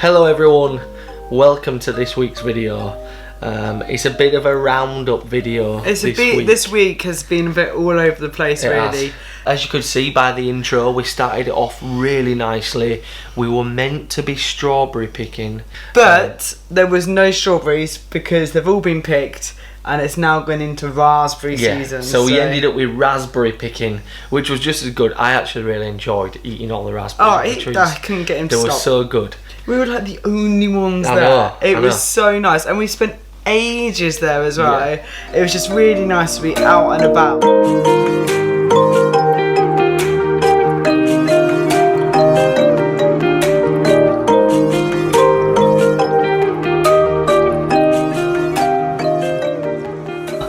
Hello everyone, welcome to this week's video. It's a bit of a roundup video. This week has been a bit all over the place, really. As you could see by the intro, we started it off really nicely. We were meant to be strawberry picking, but there was no strawberries because they've all been picked and it's now going into raspberry season. So we ended up with raspberry picking, which was just as good. I actually really enjoyed eating all the raspberries. I couldn't get him to stop. They were so good. We were like the only ones there. It was so nice, and we spent ages there as well. Yeah. It was just really nice to be out and about.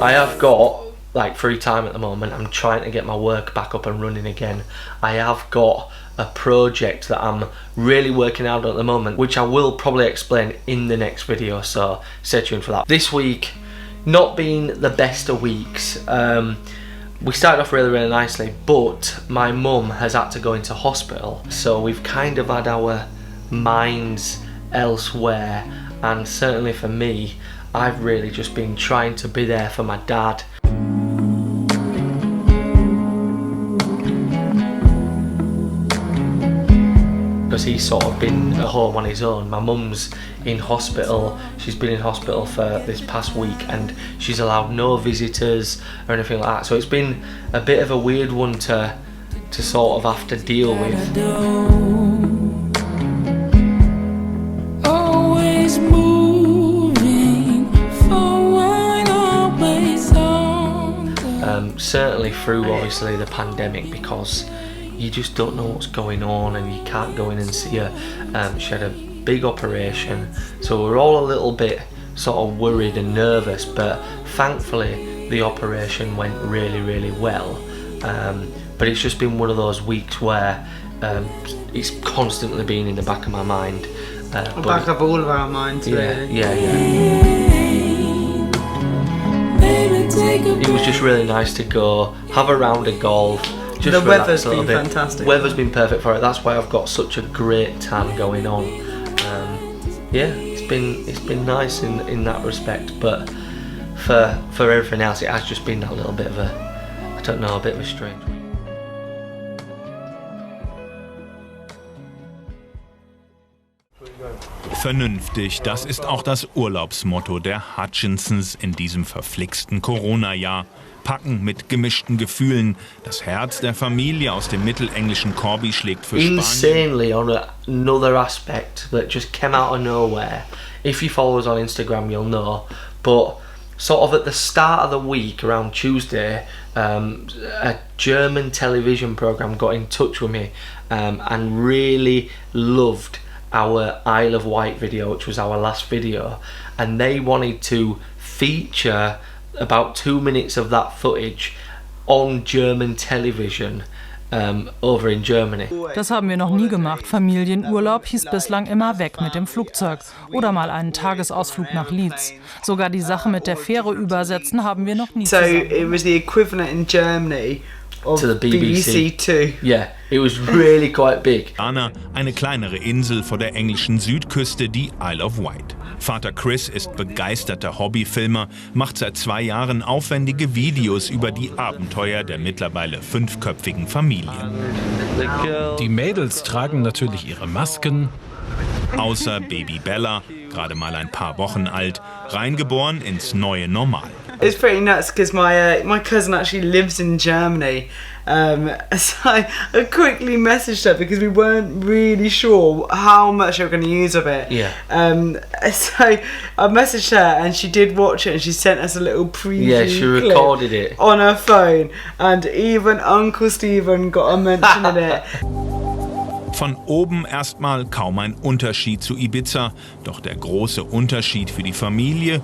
I have got like free time at the moment. I'm trying to get my work back up and running again. I have got a project that I'm really working out at the moment, which I will probably explain in the next video, so stay tuned for that. This week not been the best of weeks. We started off really nicely, but my mum has had to go into hospital, so we've kind of had our minds elsewhere, and certainly for me, I've really just been trying to be there for my dad. Because he's sort of been at home on his own. My mum's in hospital. She's been in hospital for this past week and she's allowed no visitors or anything like that. So it's been a bit of a weird one to sort of have to deal with. Certainly through obviously the pandemic, because you just don't know what's going on and you can't go in and see her. She had a big operation, so we're all a little bit sort of worried and nervous, but thankfully the operation went really well. But it's just been one of those weeks where it's constantly been in the back of my mind. Back of all of our minds, really. Yeah. It was just really nice to go have a round of golf. Just the weather's been fantastic. Weather's been perfect for it. That's why I've got such a great tan going on. Yeah, it's been nice in that respect. But for everything else, it has just been that little bit of a bit of a strange week. Vernünftig, das ist auch das Urlaubsmotto der Hutchinsons in diesem verflixten Corona-Jahr. Packen mit gemischten Gefühlen. Das Herz der Familie aus dem mittelenglischen Corby schlägt für Spanien. Insanely, on another aspect that just came out of nowhere. If you follow us on Instagram, you'll know. But sort of at the start of the week, around Tuesday, a German television program got in touch with me and really loved our Isle of Wight video, which was our last video, and they wanted to feature about 2 minutes of that footage on German television over in Germany. Das haben wir noch nie gemacht. Familienurlaub hieß bislang immer weg mit dem Flugzeug oder mal einen Tagesausflug nach Leeds. Sogar die Sache mit der Fähre übersetzen haben wir noch nie zusammen. So it was the equivalent in Germany of to the BBC 2. Yeah, it was really quite big. Anna, eine kleinere Insel vor der englischen Südküste, die Isle of Wight. Vater Chris ist begeisterter Hobbyfilmer, macht seit 2 Jahren aufwendige Videos über die Abenteuer der mittlerweile 5-köpfigen Familie. Die Mädels tragen natürlich ihre Masken. Außer Baby Bella, gerade mal ein paar Wochen alt, reingeboren ins neue Normal. It's pretty nuts because my cousin actually lives in Germany, so I quickly messaged her because we weren't really sure how much we were going to use of it. Yeah. So I messaged her and she did watch it and she sent us a little preview. Yeah, she recorded it on her phone, and even Uncle Stephen got a mention in it. Von oben erstmal kaum ein Unterschied zu Ibiza, doch der große Unterschied für die Familie: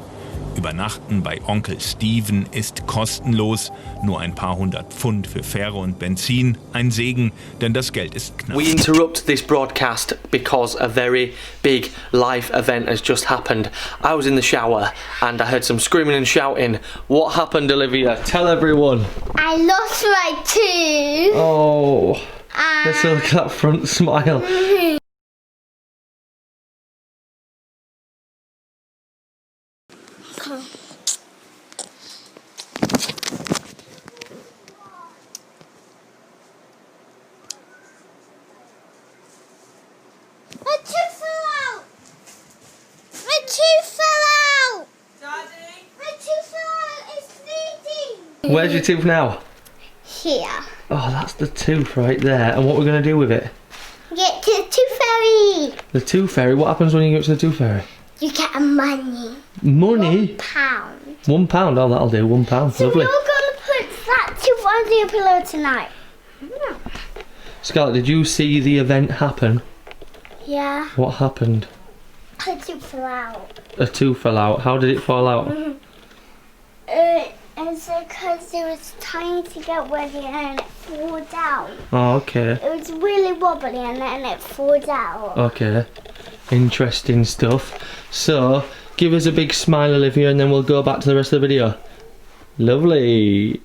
Übernachten bei Onkel Steven ist kostenlos, nur ein paar hundert Pfund für Fähre und Benzin, ein Segen, denn das Geld ist knapp. We interrupt this broadcast because a very big life event has just happened. I was in the shower and I heard some screaming and shouting. What happened, Olivia? Tell everyone. I lost my tooth. Oh, let's look at that front smile. Where's your tooth now? Here. Oh, that's the tooth right there. And what we're going to do with it? Get to the tooth fairy. The tooth fairy? What happens when you go to the tooth fairy? You get a money. Money? £1. £1? Oh, that'll do. £1. So Lovely. we're going to put that tooth under your pillow tonight. Scarlett, did you see the event happen? Yeah. What happened? A tooth fell out. A tooth fell out. How did it fall out? It's because it was trying to get ready and it fell down. Oh, okay. It was really wobbly and then it fell down. Okay. Interesting stuff. So, give us a big smile, Olivia, and then we'll go back to the rest of the video. Lovely.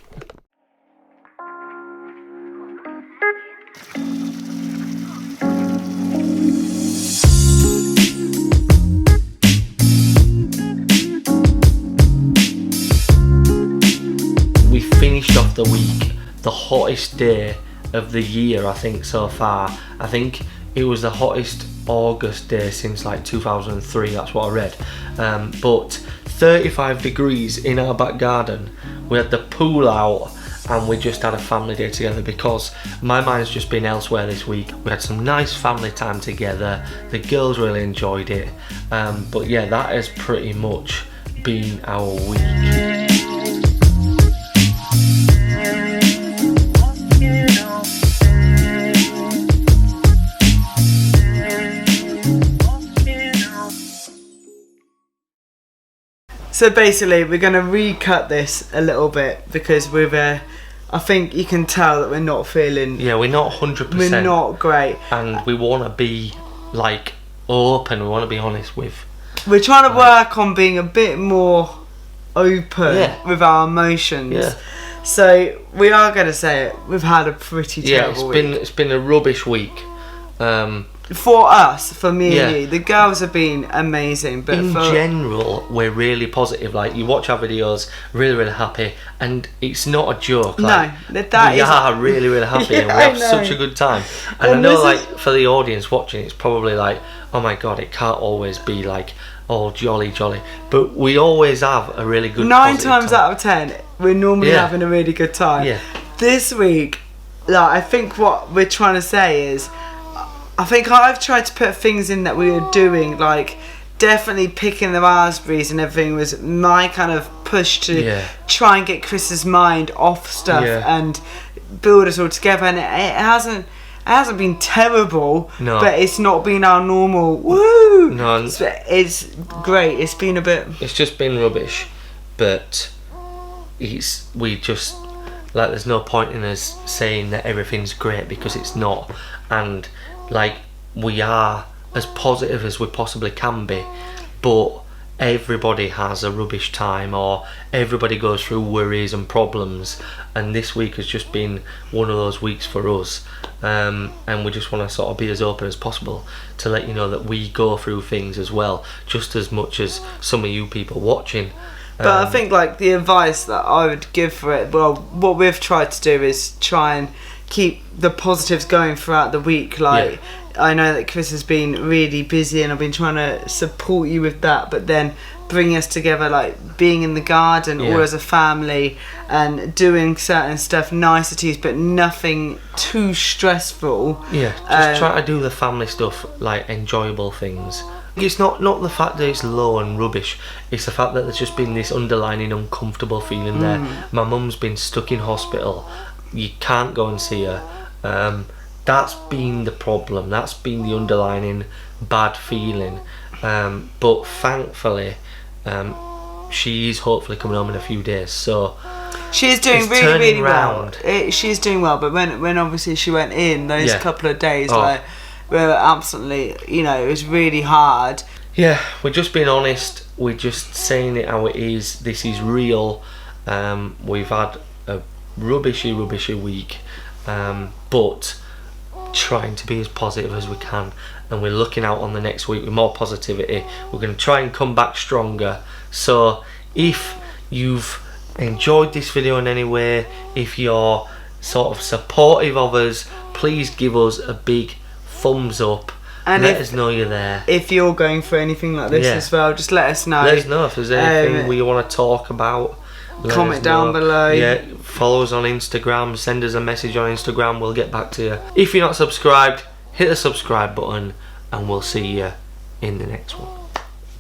We finished off the week, the hottest day of the year, I think, so far. I think it was the hottest August day since like 2003, that's what I read. But 35 degrees in our back garden. We had the pool out and we just had a family day together because my mind's just been elsewhere this week. We had some nice family time together. The girls really enjoyed it. But yeah, that has pretty much been our week. So basically, we're going to recut this a little bit because we've, I think you can tell that we're not feeling. Yeah, we're not 100%. We're not great, and we want to be like open. We want to be honest with. We're trying to work on being a bit more open with our emotions. Yeah. So we are going to say it. We've had a pretty terrible week. It's been a rubbish week. For us, for me Yeah. and you, the girls have been amazing. But In for general, we're really positive. Like, you watch our videos, really, really happy, and it's not a joke. Like, no, that we is are really, really happy, Yeah, and we have I know. such a good time. And I And know, this like, is- for the audience watching, it's probably like, oh my god, it can't always be like, oh, jolly, jolly. But we always have a really good 9 positive times time. out of 10, we're normally Yeah. having a really good time. Yeah. This week, like, I think what we're trying to say is, I think I've tried to put things in that we were doing, like definitely picking the raspberries and everything was my kind of push to try and get Chris's mind off stuff and build us all together. And it hasn't been terrible, but it's not been our normal woo. No, it's great. It's been a bit. It's just been rubbish, but we just like, there's no point in us saying that everything's great because it's not. And like, we are as positive as we possibly can be, but everybody has a rubbish time, or everybody goes through worries and problems, and this week has just been one of those weeks for us. And we just want to sort of be as open as possible to let you know that we go through things as well, just as much as some of you people watching. But I think, like, the advice that I would give for it, well, what we've tried to do is try and keep the positives going throughout the week. Like, I know that Chris has been really busy and I've been trying to support you with that, but then bringing us together, like being in the garden all as a family and doing certain stuff, niceties, but nothing too stressful. Just try to do the family stuff, like enjoyable things. It's not the fact that it's low and rubbish, it's the fact that there's just been this underlining uncomfortable feeling there. My mum's been stuck in hospital, you can't go and see her. That's been the problem, that's been the underlining bad feeling. But thankfully, she is hopefully coming home in a few days, so she is doing it's really, turning really round. well. She is doing well, but when obviously she went in those couple of days, like, we were absolutely, it was really hard. Yeah, we're just being honest, we're just saying it how it is. This is real. We've had a rubbishy week, but trying to be as positive as we can, and we're looking out on the next week with more positivity. We're going to try and come back stronger. So if you've enjoyed this video in any way, if you're sort of supportive of us, please give us a big thumbs up and let us know you're there. If you're going through anything like this as well, just let us know. Let us know if there's anything we want to talk about. Comment down below. Yeah, follow us on Instagram, send us a message on Instagram, we'll get back to you. If you're not subscribed, hit the subscribe button and we'll see you in the next one.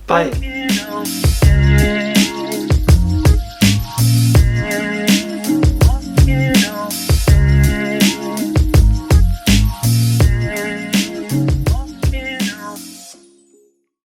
Bye.